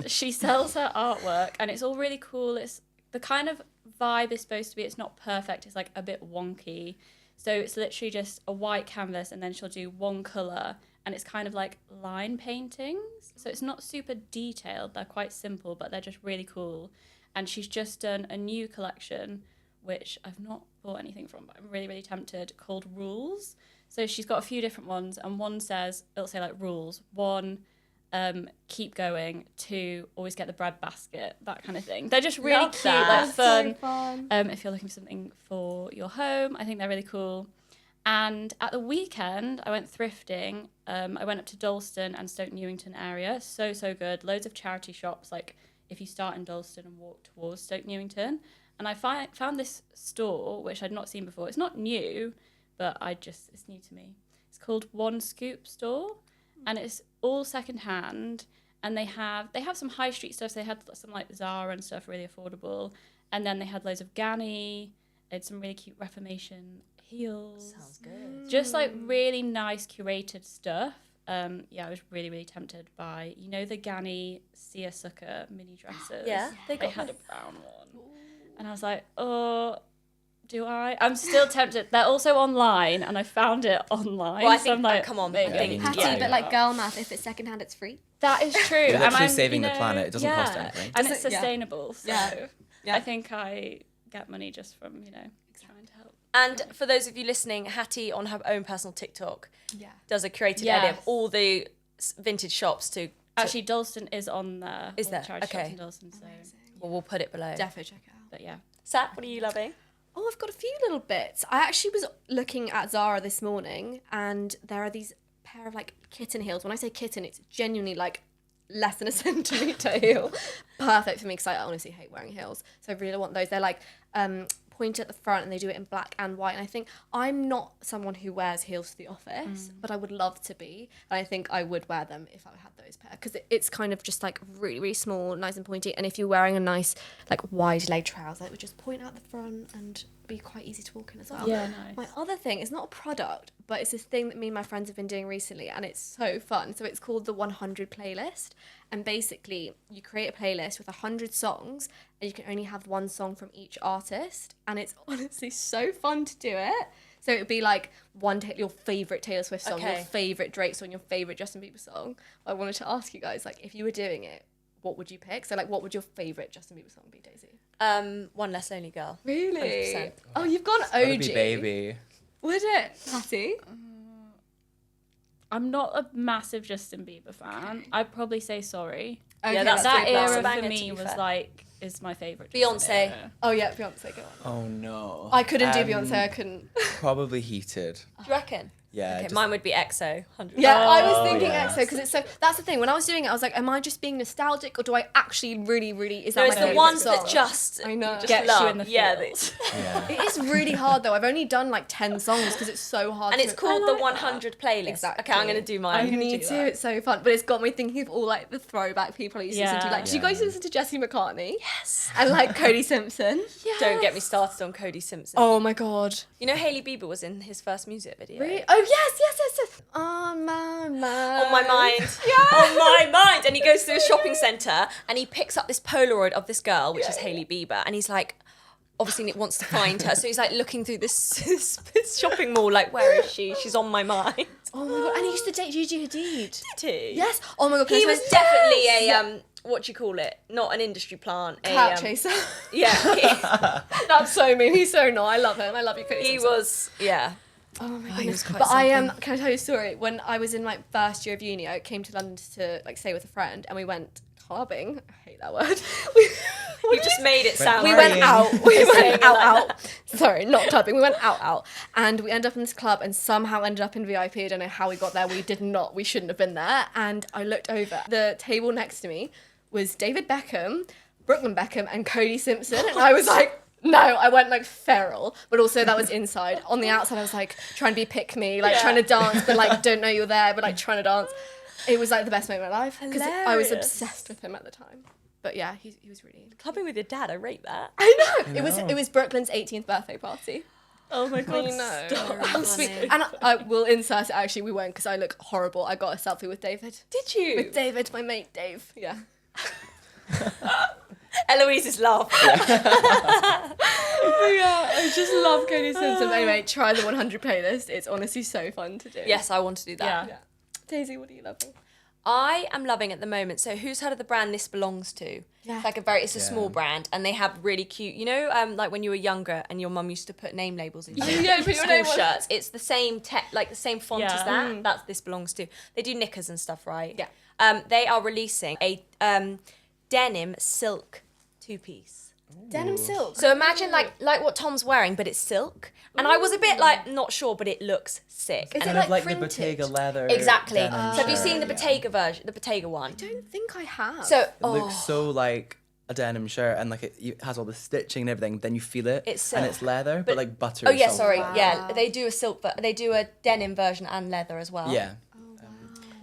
She sells her artwork, and it's all really cool. It's the kind of vibe is supposed to be. It's not perfect. It's like a bit wonky. So it's literally just a white canvas, and then she'll do one colour, and it's kind of like line paintings. So it's not super detailed. They're quite simple, but they're just really cool. And she's just done a new collection, which I've not bought anything from, but I'm really, really tempted, called Rules. So she's got a few different ones, and one says, it'll say like rules. 1, keep going. 2, always get the bread basket, that kind of thing. They're just really cute, like fun. So fun. If you're looking for something for your home, I think they're really cool. And at the weekend, I went thrifting. I went up to Dalston and Stoke Newington area. So good. Loads of charity shops, like if you start in Dalston and walk towards Stoke Newington. And I found this store, which I'd not seen before. It's not new, but it's new to me. It's called One Scoop Store, and it's all secondhand. And they have some high street stuff. So they had some like Zara and stuff, really affordable. And then they had loads of Ganni. They had some really cute Reformation heels. Sounds good. Just like really nice curated stuff. I was really, really tempted by, the Ganni seersucker mini dresses. Yeah, they had a brown one. Ooh. And I was like, oh, do I? I'm still tempted. They're also online, and I found it online. Well, I think, so I'm like, come on, maybe. Hattie, but like girl math, if it's secondhand, it's free. That is true. You're and literally I'm saving the planet. It doesn't cost anything. And it's sustainable. Yeah. So Yeah. I think I get money just from, trying to help. And for those of you listening, Hattie on her own personal TikTok does a curated edit of all the vintage shops to... Actually, Dalston is on there. Is there? Charity Okay. shops in Dalston, so... Well, we'll put it below. Definitely check it out. But yeah. Sat, what are you loving? Oh, I've got a few little bits. I actually was looking at Zara this morning, and there are these pair of like kitten heels. When I say kitten, it's genuinely like less than a centimetre heel. Perfect for me because I honestly hate wearing heels. So I really want those. They're like pointed at the front, and they do it in black and white. And I think I'm not someone who wears heels to the office, but I would love to be. And I think I would wear them if I had those pair, because it's kind of just like really, really small, nice and pointy. And if you're wearing a nice like wide leg trouser, it would just point out the front and be quite easy to walk in as well. Yeah, nice. My other thing is not a product, but it's this thing that me and my friends have been doing recently, and it's so fun. So it's called the 100 playlist, and basically you create a playlist with 100 songs, and you can only have one song from each artist, and it's honestly so fun to do it. So it would be like your favourite Taylor Swift song, your favourite Drake song, your favourite Justin Bieber song. I wanted to ask you guys, like, if you were doing it, what would you pick? So like, what would your favourite Justin Bieber song be, Daisy? One Less Lonely Girl. Really? 100%. Oh, you've gone OG. Gotta be Baby. Would it, Patty? I'm not a massive Justin Bieber fan. Okay. I'd probably say Sorry. Okay, Yeah, that's That that's a era banger, for to me be was fair. like, is my favourite. Beyonce. Oh yeah, Beyonce, go on. Oh no. I couldn't do Beyonce, I couldn't. Probably Heated. Do you reckon? Yeah. Okay, just- mine would be EXO. 100%. Yeah, I was thinking yeah. EXO because it's so. That's the thing. When I was doing it, I was like, "Am I just being nostalgic, or do I actually really? Is that No, my it's the favourite ones song? that just I know. you just Gets love. you in the Yeah, feels. Yeah. It is really hard though. I've only done like 10 songs because it's so hard. and to... it's called the 100 playlist. Exactly. Okay, I'm gonna do mine. You need to. It's so fun, but it's got me thinking of all like the throwback people I used to listen to. Yeah. Like, did you guys Yeah. listen to Jessie McCartney? Yes. And like Cody Simpson. Don't get me started on Cody Simpson. Oh my god. You know Hailey Bieber was in his first music video. Really? Oh yes. On my mind. On my mind. On my mind. And he goes to a shopping centre and he picks up this Polaroid of this girl, which is Hailey Bieber, and he's like, obviously wants to find her, so he's like looking through this shopping mall, like, where is she? She's on my mind. Oh my god. And he used to date Gigi Hadid. Did he? Yes. Oh my god. He can I was tell you- definitely a what do you call it? Not an industry plant. Clout chaser. Yeah. That's so mean. He's so not. I love him. I love you, Cody He Simpson. was. Yeah. Oh my he was goodness. quite But I something. can I tell you a story? When I was in like first year of uni, I came to London to like stay with a friend, and we went clubbing. I hate that word. You just made it sound. We Partying. went out. We Saying went it out, like out. Sorry, not clubbing. We went out, and we ended up in this club, and somehow ended up in VIP. I don't know how we got there. We did not. We shouldn't have been there. And I looked over. The table next to me was David Beckham, Brooklyn Beckham, and Cody Simpson, and I was like. No, I went like feral, but also that was inside. On the outside, I was like trying to be pick me, like trying to dance, but like don't know you're there, but like trying to dance. It was like the best moment of my life because I was Hilarious. obsessed with him at the time. But yeah, he was really. Clubbing with your dad. I rate that. I know. know. It was Brooklyn's 18th birthday party. Oh my god. How sweet. And I will insert it. Actually, we won't because I look horrible. I got a selfie with David. Did you? With David, my mate Dave. Yeah. Eloise's laugh. Yeah, I just love Cody Simpson. But anyway, try the 100 playlist. It's honestly so fun to do. Yes, I want to do that. Yeah. Daisy, what are you loving? I am loving at the moment. So who's heard of the brand This Belongs To? Yeah. It's like it's a Yeah. small brand, and they have really cute. You know, like when you were younger and your mum used to put name labels in your Yeah, put your school name on. shirts. It's the same like the same font Yeah. as that. That's This Belongs To. They do knickers and stuff, right? Yeah. They are releasing a denim silk two-piece. Denim silk. So imagine like what Tom's wearing, but it's silk. And I was a bit like not sure, but it looks sick. Is And it Kind of like like the printed? Bottega leather. exactly. So denim have you shirt, seen the yeah. Bottega version, the Bottega one? I don't think I have. So It looks so like a denim shirt, and like it has all the stitching and everything. Then you feel it, It's and silk. it's leather, but like butter. Oh or yeah, something. sorry. Wow. Yeah, they do a silk, but they do a denim version and leather as well. Yeah.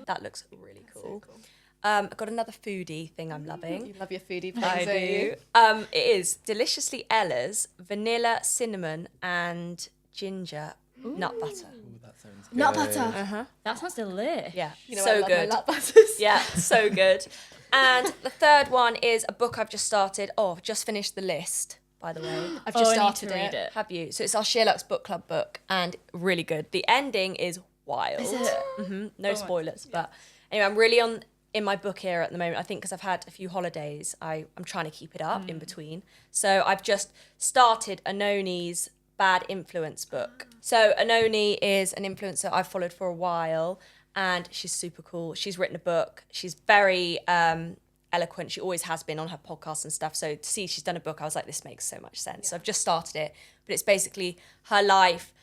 That looks really cool. So cool. I've got another foodie thing I'm loving. You love your foodie things, I don't do. you? It is Deliciously Ella's vanilla, cinnamon, and ginger nut butter. Ooh, that sounds good. Nut butter. Uh-huh. That sounds delicious. Yeah, You know, I so love my good. nut butters. Yeah, so good. And the third one is a book I've just started. Oh, I've just finished the list, by the way. I've Oh, just I need started to read it. Have you? So it's our Sherlock's book club book, and really good. The ending is wild. Is it? No spoilers, but anyway, I'm really in my book era at the moment. I think because I've had a few holidays, I'm trying to keep it up in between. So I've just started Anoni's Bad Influence book. So Anoni is an influencer I've followed for a while, and she's super cool. She's written a book. She's very eloquent. She always has been on her podcast and stuff. So to see she's done a book, I was like, this makes so much sense. So I've just started it, but it's basically her life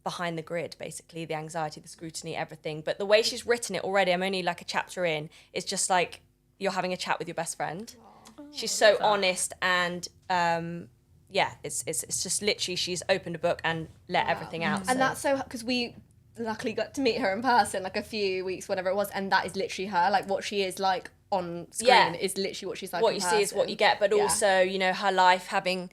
behind the grid, basically the anxiety, the scrutiny, everything. But the way she's written it already, I'm only like a chapter in, it's just like you're having a chat with your best friend. She's so honest, and yeah, it's just literally she's opened a book and let everything out. And that's so because we luckily got to meet her in person like a few weeks, whatever it was, and that is literally her. Like what she is like on screen Yeah. is literally what she's like. what in you see is what person. you get, but Yeah. also, you know, her life having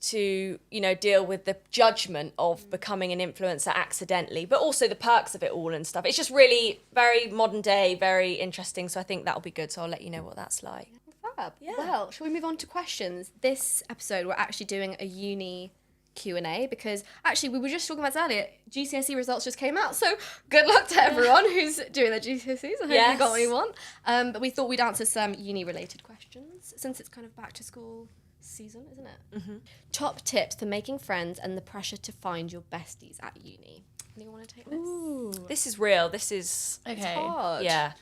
to, you know, deal with the judgment of becoming an influencer accidentally, but also the perks of it all and stuff. It's just really very modern day, very interesting. So I think that'll be good. So I'll let you know what that's like. Fab. Yeah. Well, shall we move on to questions? This episode we're actually doing a uni Q&A because actually we were just talking about this earlier. GCSE results just came out, so good luck to everyone who's doing their GCSEs. I hope you got what you want. But we thought we'd answer some uni related questions since it's kind of back to school season, isn't it? Mm-hmm. Top tips for making friends and the pressure to find your besties at uni. Anyone want to take this? This is real. This is Okay. Hard. yeah.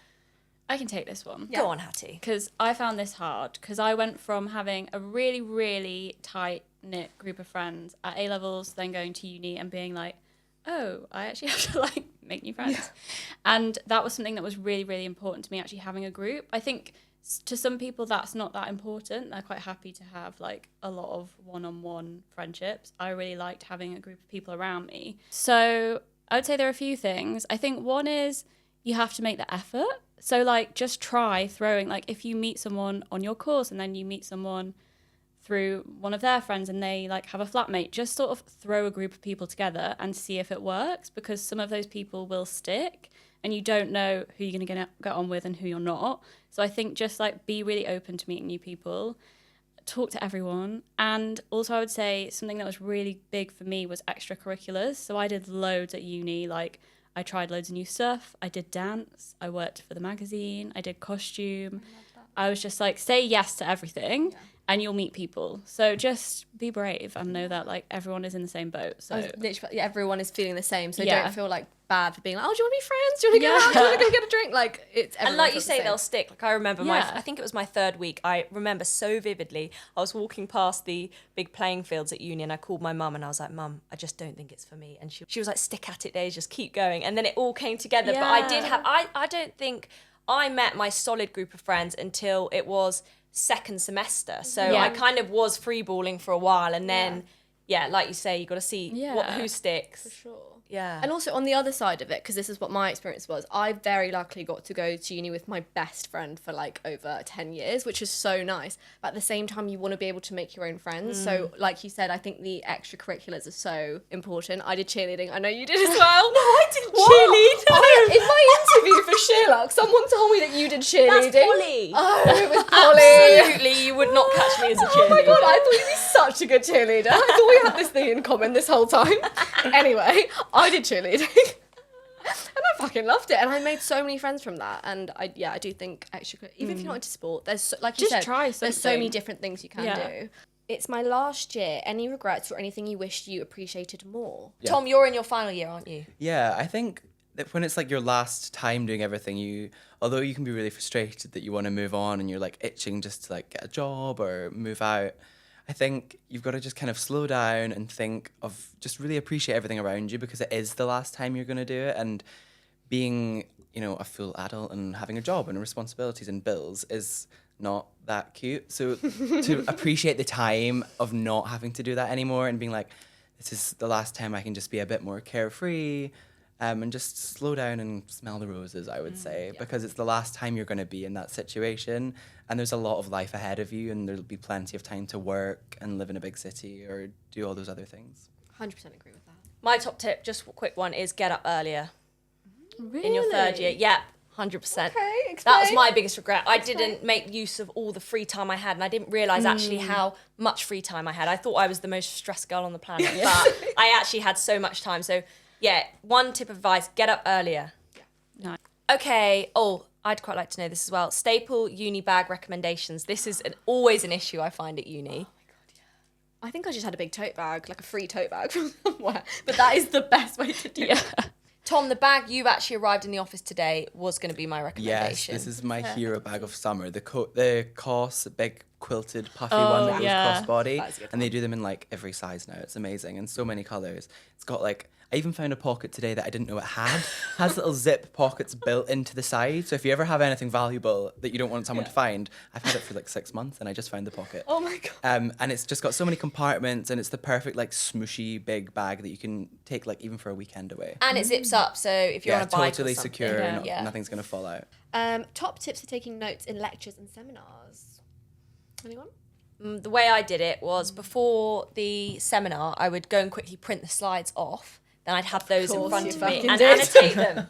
I can take this one. Go on, Hattie. Because I found this hard, because I went from having a really, really tight-knit group of friends at A-levels, then going to uni and being like, oh, I actually have to, like, make new friends. Yeah. And that was something that was really, really important to me, actually having a group. I think to some people that's not that important. They're quite happy to have, like, a lot of one-on-one friendships. I really liked having a group of people around me. So I would say there are a few things. I think one is you have to make the effort. So, like, just try throwing, like, if you meet someone on your course and then you meet someone through one of their friends and they, like, have a flatmate, just sort of throw a group of people together and see if it works, because some of those people will stick and you don't know who you're going to get on with and who you're not. So I think just, like, be really open to meeting new people, talk to everyone. And also I would say something that was really big for me was extracurriculars. So I did loads at uni, like, I tried loads of new stuff. I did dance. I worked for the magazine. I did costume. I was just like, say yes to everything and you'll meet people. So just be brave and know that, like, everyone is in the same boat. So literally, everyone is feeling the same. So don't feel like bad for being like, oh, do you want to be friends? Do you want to go out? Do you want to go get a drink? Like, it's everyone. And like you say, they'll stick. Like, I remember I think it was my third week. I remember so vividly. I was walking past the big playing fields at uni and I called my mum and I was like, Mum, I just don't think it's for me. And she was like, stick at it, Days, just keep going. And then it all came together. Yeah. But I did have, I don't think I met my solid group of friends until it was second semester. So I kind of was freeballing for a while. And then, like you say, you got to see who sticks. For sure. Yeah. And also on the other side of it, because this is what my experience was, I very luckily got to go to uni with my best friend for like over 10 years, which is so nice. But at the same time, you want to be able to make your own friends. So like you said, I think the extracurriculars are so important. I did cheerleading. I know you did as well. No, I didn't cheerlead. In my interview for Sherlock, someone told me that you did cheerleading. That's Polly. Oh, it was Polly. Absolutely, you would not catch me as a cheerleader. Oh my god, I thought you'd be such a good cheerleader. I thought we had this thing in common this whole time. Anyway, I did cheerleading. And I fucking loved it. And I made so many friends from that. And I do think even if you're not into sport, there's like you just said, try there's so many different things you can do. It's my last year. Any regrets or anything you wished you appreciated more? Yeah. Tom, you're in your final year, aren't you? Yeah, I think that when it's like your last time doing everything, although you can be really frustrated that you want to move on and you're like itching just to like get a job or move out, I think you've got to just kind of slow down and think of just really appreciate everything around you, because it is the last time you're going to do it. And being, a full adult and having a job and responsibilities and bills is not that cute. So to appreciate the time of not having to do that anymore and being like, this is the last time I can just be a bit more carefree, and just slow down and smell the roses, I would say, because it's the last time you're going to be in that situation. And there's a lot of life ahead of you, and there'll be plenty of time to work and live in a big city or do all those other things. 100% agree with that. My top tip, just a quick one, is get up earlier. Really? In your third year. Yeah, 100%. Okay, explain. That was my biggest regret. I didn't make use of all the free time I had, and I didn't realise actually how much free time I had. I thought I was the most stressed girl on the planet, but I actually had so much time. So, yeah, one tip of advice, get up earlier. No. Okay, I'd quite like to know this as well. Staple uni bag recommendations. This is always an issue I find at uni. I think I just had a big tote bag, like a free tote bag from somewhere. But that is the best way to do it. Tom, the bag you've actually arrived in the office today was going to be my Yes, recommendation. this is my hero bag of summer. The COS, big quilted puffy one that goes crossbody. And they do them in like every size now. It's amazing. And so many colours. It's got like, I even found a pocket today that I didn't know it had. Has little zip pockets built into the side. So if you ever have anything valuable that you don't want someone to find, I've had it for like 6 months and I just found the pocket. Oh my God. And it's just got so many compartments, and it's the perfect like smooshy big bag that you can take like even for a weekend away. And it zips up, so if you're on a bike totally or something. secure. Nothing's going to fall out. Top tips for taking notes in lectures and seminars. Anyone? The way I did it was before the seminar, I would go and quickly print the slides off. Then I'd have those in front of me and annotate them.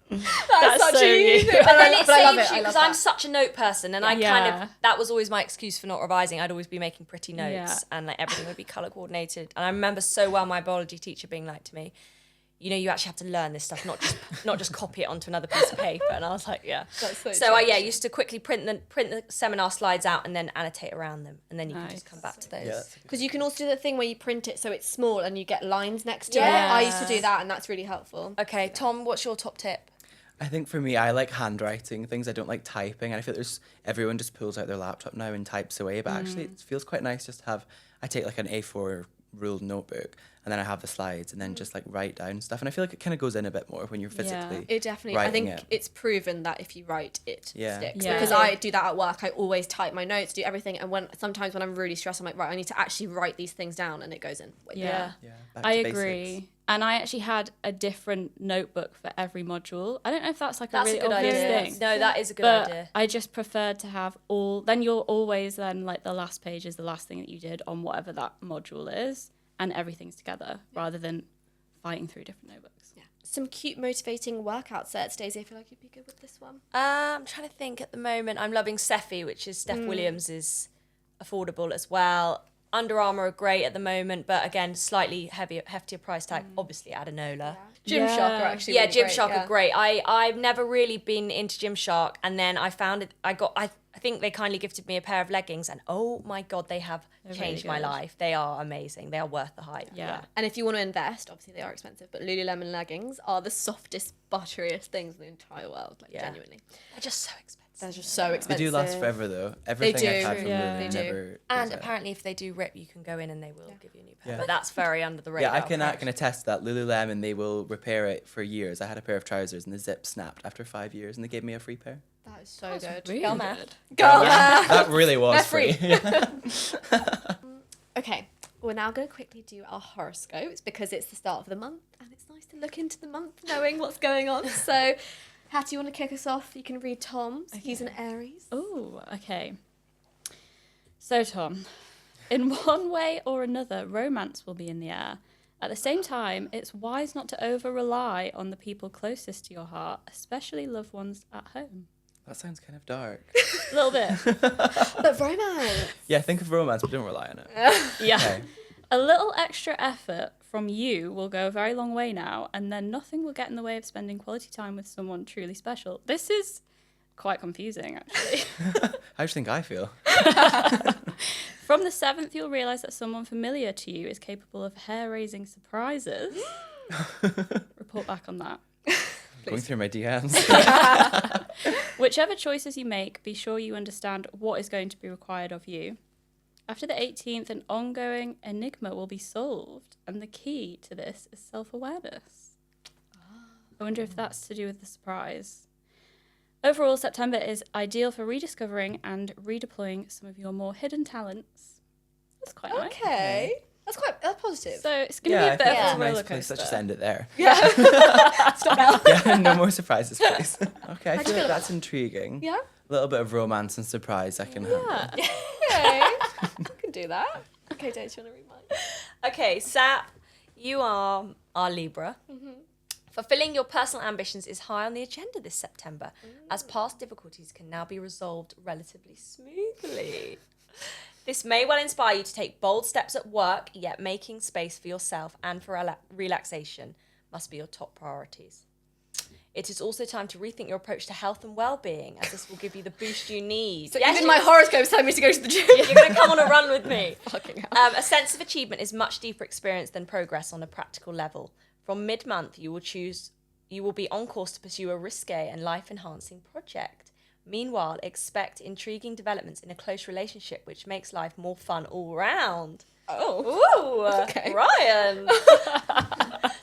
That's such so a you. But then it but I love saves it, you, I love because I'm that. such a note person, and I kind of, that was always my excuse for not revising. I'd always be making pretty notes, and like everything would be colour coordinated. And I remember so well my biology teacher being like to me, you actually have to learn this stuff, not just copy it onto another piece of paper. And I was like, yeah. That's So I used to quickly print the seminar slides out and then annotate around them, and then you can just come back to those. Because you can also do the thing where you print it so it's small and you get lines next to it. Yes. I used to do that, and that's really helpful. Okay, Tom, what's your top tip? I think for me, I like handwriting things. I don't like typing. And I feel everyone just pulls out their laptop now and types away. But actually, it feels quite nice just to have, I take like an A4 ruled notebook and then I have the slides and then just like write down stuff. And I feel like it kind of goes in a bit more when you're physically It definitely, I think it's proven that if you write, it sticks. Yeah. Because I do that at work. I always type my notes, do everything. And sometimes when I'm really stressed, I'm like, right, I need to actually write these things down, and it goes in way better. Back I to agree. basics. And I actually had a different notebook for every module. I don't know if that's like That's a really a good obvious idea. thing. No, that is a good but idea. I just preferred to have then you're always then like the last page is the last thing that you did on whatever that module is, and everything's together rather than fighting through different notebooks. Yeah. Some cute, motivating workout sets. Daisy, I feel like you'd be good with this one. I'm trying to think at the moment. I'm loving Cephi, which is Steph Williams, is affordable as well. Under Armour are great at the moment, but again, slightly heftier price tag. Obviously, Adenola. Gymshark are actually Yeah, really great, Gymshark are great. I've never really been into Gymshark, and then I found it. I think they kindly gifted me a pair of leggings, and oh my god, they have changed my really good. life. They are amazing. They are worth the hype. Yeah. And if you want to invest, obviously they are expensive, but Lululemon leggings are the softest, butteriest things in the entire world. Like, genuinely. They're just so expensive. They're just so They expensive. do last forever though. Everything I've do. had from Yeah. Lulu They do. never goes And out. apparently, if they do rip, you can go in and they will give you a new pair. Yeah. But that's very under the Yeah, radar. I can attest that Lululemon, they will repair it for years. I had a pair of trousers and the zip snapped after 5 years and they gave me a free pair. That is so good. Really Girl good. math. Girl That really was They're free. free. Okay, we're now going to quickly do our horoscopes because it's the start of the month and it's nice to look into the month knowing what's going on. So, Hattie, you want to kick us off? You can read Tom's. Okay. He's an Aries. Oh, okay. So, Tom, in one way or another, romance will be in the air. At the same time, it's wise not to over-rely on the people closest to your heart, especially loved ones at home. That sounds kind of dark. A little bit. But romance. Yeah, think of romance, but don't rely on it. Yeah. Okay. A little extra effort from you will go a very long way now, and then nothing will get in the way of spending quality time with someone truly special. This is quite confusing, actually. How do you think I feel? From the 7th, you'll realise that someone familiar to you is capable of hair-raising surprises. Report back on that. Going through my DMs. Whichever choices you make, be sure you understand what is going to be required of you. After the 18th, an ongoing enigma will be solved, and the key to this is self-awareness. I wonder if that's to do with the surprise. Overall, September is ideal for rediscovering and redeploying some of your more hidden talents. That's quite nice. Okay. That's positive. So it's going to be a bit it's of a a roller nice place. Let's just coaster. end it there. Stop now. Yeah, no more surprises, please. Okay, I How'd feel you like feel that's intriguing. Yeah? A little bit of romance and surprise I can handle. Yeah. Okay. I can do that. Okay, Daisy, you want to read mine? Okay, Sap, you are our Libra. Fulfilling your personal ambitions is high on the agenda this September, as past difficulties can now be resolved relatively smoothly. This may well inspire you to take bold steps at work, yet making space for yourself and for relaxation must be your top priorities. It is also time to rethink your approach to health and well-being, as this will give you the boost you need. So even my horoscope's telling me to go to the gym. You're going to come on a run with me. Fucking hell. A sense of achievement is much deeper experience than progress on a practical level. From mid-month, you will be on course to pursue a risque and life-enhancing project. Meanwhile, expect intriguing developments in a close relationship, which makes life more fun all round. Oh. Ooh, Okay. Ryan.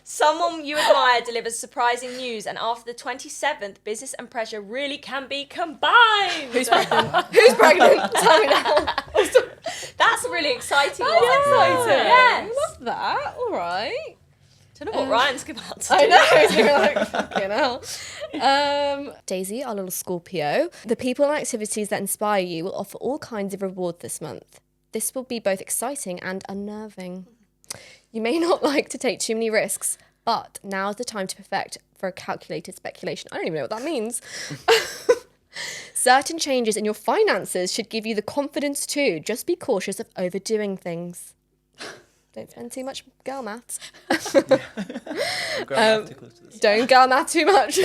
Someone you admire delivers surprising news, and after the 27th, business and pleasure really can be combined. Who's pregnant? Who's pregnant? Tell me now. That's a really exciting one. That's exciting. Yes. Love that. All right. Don't know what Ryan's about to do. I know. He's gonna be like, fucking hell. Daisy, our little Scorpio. The people and activities that inspire you will offer all kinds of rewards this month. This will be both exciting and unnerving. You may not like to take too many risks, but now's the time to perfect for a calculated speculation. I don't even know what that means. Certain changes in your finances should give you the confidence too. Just be cautious of overdoing things. Don't spend too much girl maths. Don't girl math too much.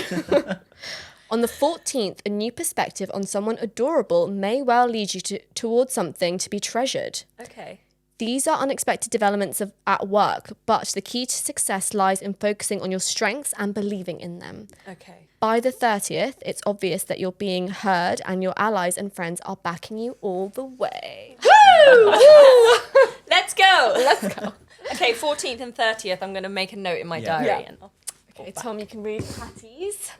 On the 14th, a new perspective on someone adorable may well lead you towards something to be treasured. Okay. These are unexpected developments at work, but the key to success lies in focusing on your strengths and believing in them. Okay. By the 30th, it's obvious that you're being heard and your allies and friends are backing you all the way. Let's go. Okay, 14th and 30th, I'm going to make a note in my diary. Yeah. And Okay, Tom, you can read Hattie's.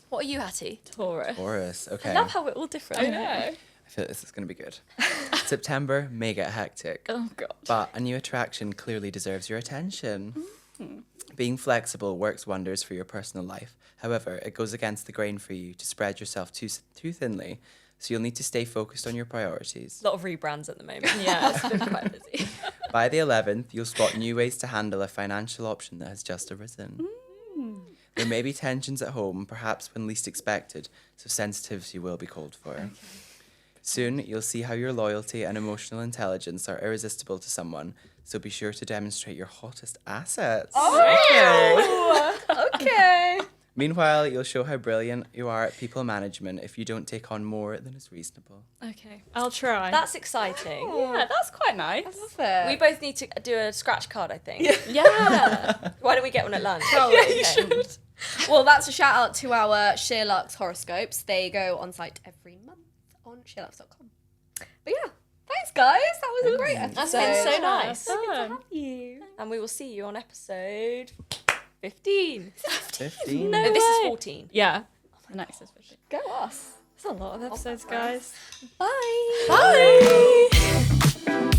what are you, Hattie? Taurus, okay. I love how we're all different. I know. I feel like this is going to be good. September may get hectic. Oh God. But a new attraction clearly deserves your attention. Being flexible works wonders for your personal life. However, it goes against the grain for you to spread yourself too thinly, so you'll need to stay focused on your priorities. A lot of rebrands at the moment. Yeah, it's been quite busy. By the 11th, you'll spot new ways to handle a financial option that has just arisen. There may be tensions at home, perhaps when least expected, so sensitivity will be called for. Okay. Soon, you'll see how your loyalty and emotional intelligence are irresistible to someone, so be sure to demonstrate your hottest assets. Oh, okay. Meanwhile, you'll show how brilliant you are at people management if you don't take on more than is reasonable. Okay, I'll try. That's exciting. yeah, that's quite nice. We both need to do a scratch card, I think. Yeah. Why don't we get one at lunch? Okay. Well, that's a shout out to our Sheerluxe horoscopes. They go on site every month on sheerluxe.com. But yeah, thanks guys. That was a great episode. That's been so nice. Have you. And we will see you on episode 15. 15. No, this is 14. Yeah. The next is 50. Go us. That's a lot of episodes, guys. Bye. Bye.